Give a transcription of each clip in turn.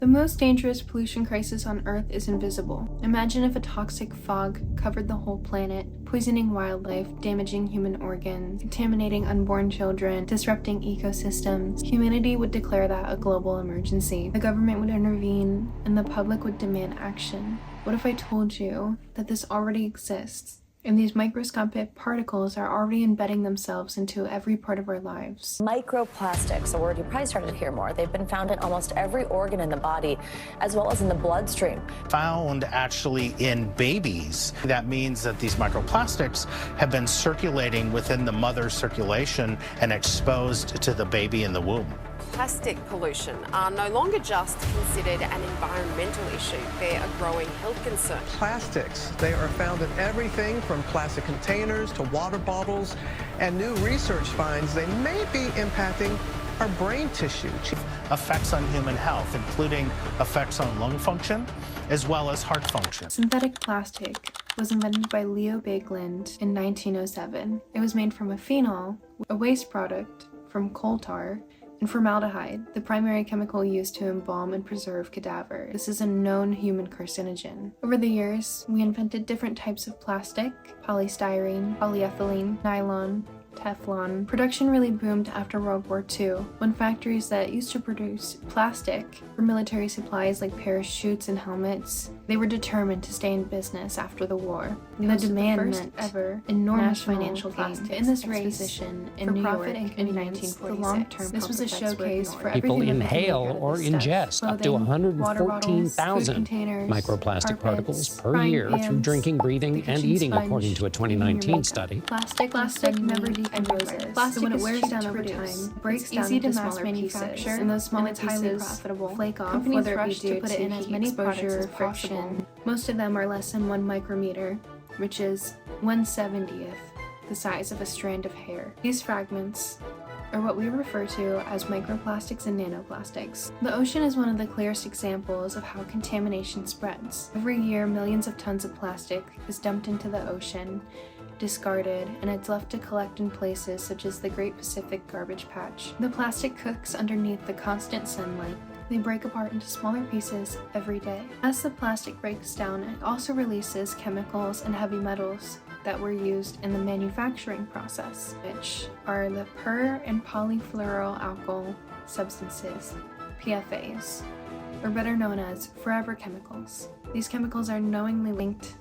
The most dangerous pollution crisis on Earth is invisible. Imagine if a toxic fog covered the whole planet, poisoning wildlife, damaging human organs, contaminating unborn children, disrupting ecosystems. Humanity would declare that a global emergency. The government would intervene, and the public would demand action. What if I told you that this already exists? And these microscopic particles are already embedding themselves into every part of our lives. Microplastics, a word you probably started to hear more. They've been found in almost every organ in the body, as well as in the bloodstream. Found actually in babies. That means that these microplastics have been circulating within the mother's circulation and exposed to the baby in the womb. Plastic pollution are no longer just considered an environmental issue, they're a growing health concern. Plastics, they are found in everything from plastic containers to water bottles, and new research finds they may be impacting our brain tissue. Effects on human health, including effects on lung function, as well as heart function. Synthetic plastic was invented by Leo Baekeland in 1907. It was made from a phenol, a waste product from coal tar, and formaldehyde, the primary chemical used to embalm and preserve cadavers. This is a known human carcinogen. Over the years, we invented different types of plastic: polystyrene, polyethylene, nylon, Teflon. Production really boomed after World War II, when factories that used to produce plastic for military supplies like parachutes and helmets, they were determined to stay in business after the war. The demand meant ever enormous financial gain. In this race in New York in 1946, this was a showcase for people everything inhale or ingest up to 114,000 microplastic particles per year through drinking, breathing, and eating, according to a 2019 study. Plastic never decomposes. Plastic, when it wears down over time, breaks down into smaller pieces, and those smaller pieces flake off. Companies rush to put it in as many exposure as friction. Most of them are less than 1 micrometer, which is 1/70th the size of a strand of hair. These fragments are what we refer to as microplastics and nanoplastics. The ocean is one of the clearest examples of how contamination spreads. Every year, millions of tons of plastic is dumped into the ocean, discarded, and it's left to collect in places such as the Great Pacific Garbage Patch. The plastic cooks underneath the constant sunlight. They break apart into smaller pieces every day. As the plastic breaks down, it also releases chemicals and heavy metals that were used in the manufacturing process, which are the per- and polyfluoroalkyl substances, PFAs, or better known as forever chemicals. These chemicals are knowingly linked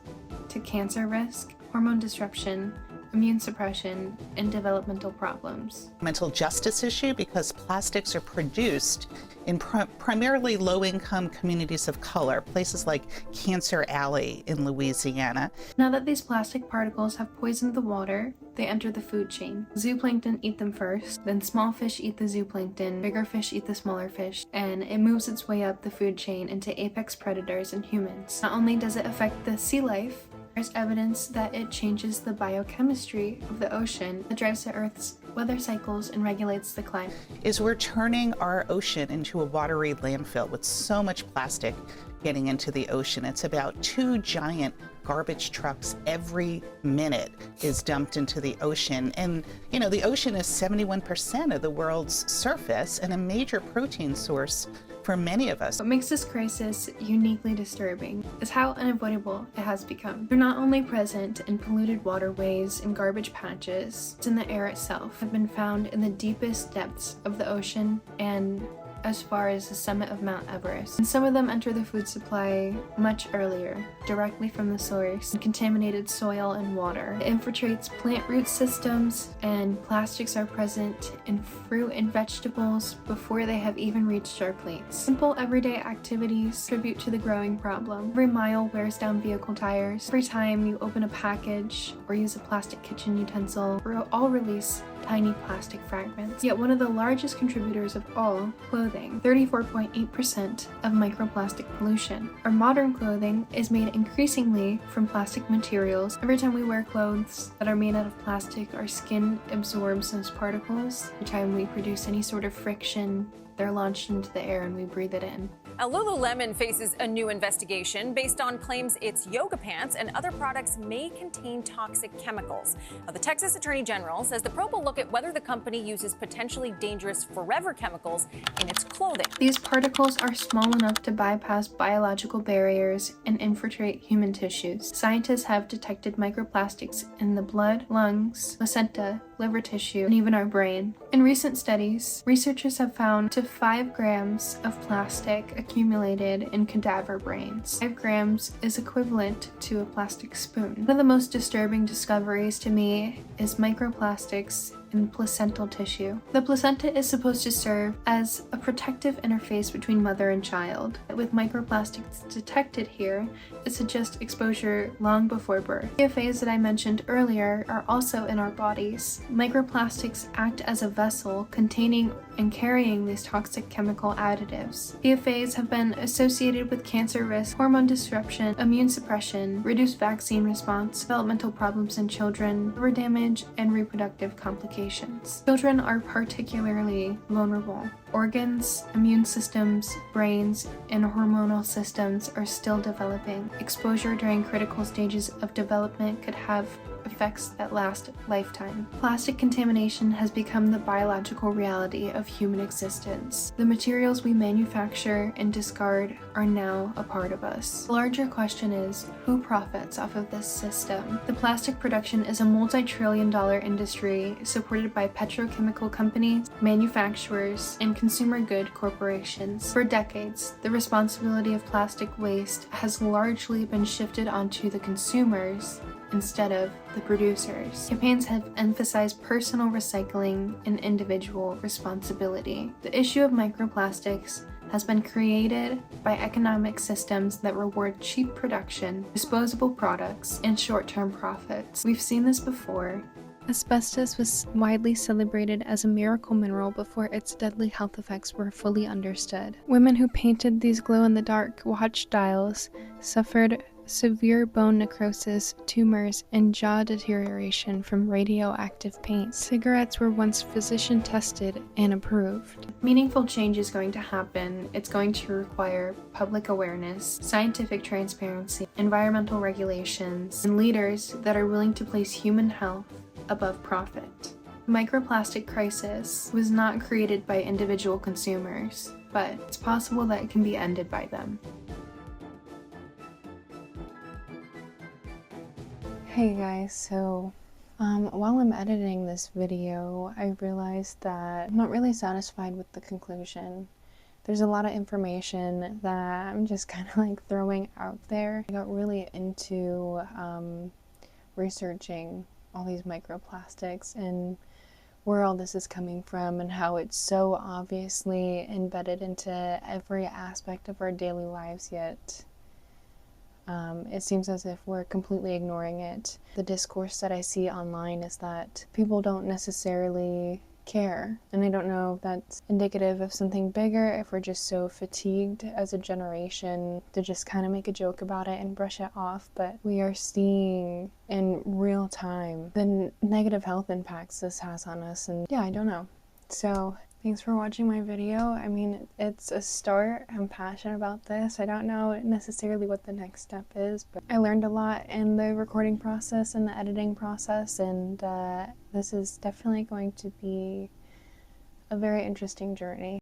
to cancer risk, hormone disruption, immune suppression, and developmental problems. Mental justice issue because plastics are produced in primarily low-income communities of color, places like Cancer Alley in Louisiana. Now that these plastic particles have poisoned the water, they enter the food chain. Zooplankton eat them first, then small fish eat the zooplankton, bigger fish eat the smaller fish, and it moves its way up the food chain into apex predators and humans. Not only does it affect the sea life, there's evidence that it changes the biochemistry of the ocean that drives the Earth's weather cycles and regulates the climate. Is we're turning our ocean into a watery landfill with so much plastic getting into the ocean. It's about 2 giant garbage trucks every minute is dumped into the ocean. And, you know, the ocean is 71% of the world's surface and a major protein source for many of us. What makes this crisis uniquely disturbing is how unavoidable it has become. They're not only present in polluted waterways and garbage patches, it's in the air itself, have been found in the deepest depths of the ocean and as far as the summit of Mount Everest. And some of them enter the food supply much earlier, directly from the source, in contaminated soil and water. It infiltrates plant root systems, and plastics are present in fruit and vegetables before they have even reached our plates. Simple everyday activities contribute to the growing problem. Every mile wears down vehicle tires. Every time you open a package or use a plastic kitchen utensil, we all release tiny plastic fragments. Yet one of the largest contributors of all, clothing, 34.8% of microplastic pollution. Our modern clothing is made increasingly from plastic materials. Every time we wear clothes that are made out of plastic, our skin absorbs those particles. Every time we produce any sort of friction, they're launched into the air and we breathe it in. Now, Lululemon faces a new investigation based on claims its yoga pants and other products may contain toxic chemicals. Now, the Texas Attorney General says the probe will look at whether the company uses potentially dangerous forever chemicals in its clothing. These particles are small enough to bypass biological barriers and infiltrate human tissues. Scientists have detected microplastics in the blood, lungs, placenta, liver tissue, and even our brain. In recent studies, researchers have found up to 5 grams of plastic accumulated in cadaver brains. 5 grams is equivalent to a plastic spoon. One of the most disturbing discoveries to me is microplastics in placental tissue. The placenta is supposed to serve as a protective interface between mother and child. With microplastics detected here, it suggests exposure long before birth. PFAs that I mentioned earlier are also in our bodies. Microplastics act as a vessel containing and carrying these toxic chemical additives. PFAs have been associated with cancer risk, hormone disruption, immune suppression, reduced vaccine response, developmental problems in children, liver damage, and reproductive complications. Children are particularly vulnerable. Organs, immune systems, brains, and hormonal systems are still developing. Exposure during critical stages of development could have effects that last a lifetime. Plastic contamination has become the biological reality of human existence. The materials we manufacture and discard are now a part of us. The larger question is, who profits off of this system? The plastic production is a multi-trillion-dollar industry supported by petrochemical companies, manufacturers, and consumer good corporations. For decades, the responsibility of plastic waste has largely been shifted onto the consumers instead of the producers. Campaigns have emphasized personal recycling and individual responsibility. The issue of microplastics has been created by economic systems that reward cheap production, disposable products, and short-term profits. We've seen this before. Asbestos was widely celebrated as a miracle mineral before its deadly health effects were fully understood. Women who painted these glow-in-the-dark watch dials suffered severe bone necrosis, tumors, and jaw deterioration from radioactive paint. Cigarettes were once physician tested and approved. Meaningful change is going to happen. It's going to require public awareness, scientific transparency, environmental regulations, and leaders that are willing to place human health above profit. The microplastic crisis was not created by individual consumers, but it's possible that it can be ended by them. Hey guys, so while I'm editing this video, I realized that I'm not really satisfied with the conclusion. There's a lot of information that I'm just kind of like throwing out there. I got really into researching all these microplastics and where all this is coming from and how it's so obviously embedded into every aspect of our daily lives, yet it seems as if we're completely ignoring it. The discourse that I see online is that people don't necessarily care, and I don't know if that's indicative of something bigger, if we're just so fatigued as a generation to just kind of make a joke about it and brush it off, but we are seeing in real time the negative health impacts this has on us, and yeah, I don't know. So thanks for watching my video. I mean, it's a start. I'm passionate about this. I don't know necessarily what the next step is, but I learned a lot in the recording process and the editing process, and this is definitely going to be a very interesting journey.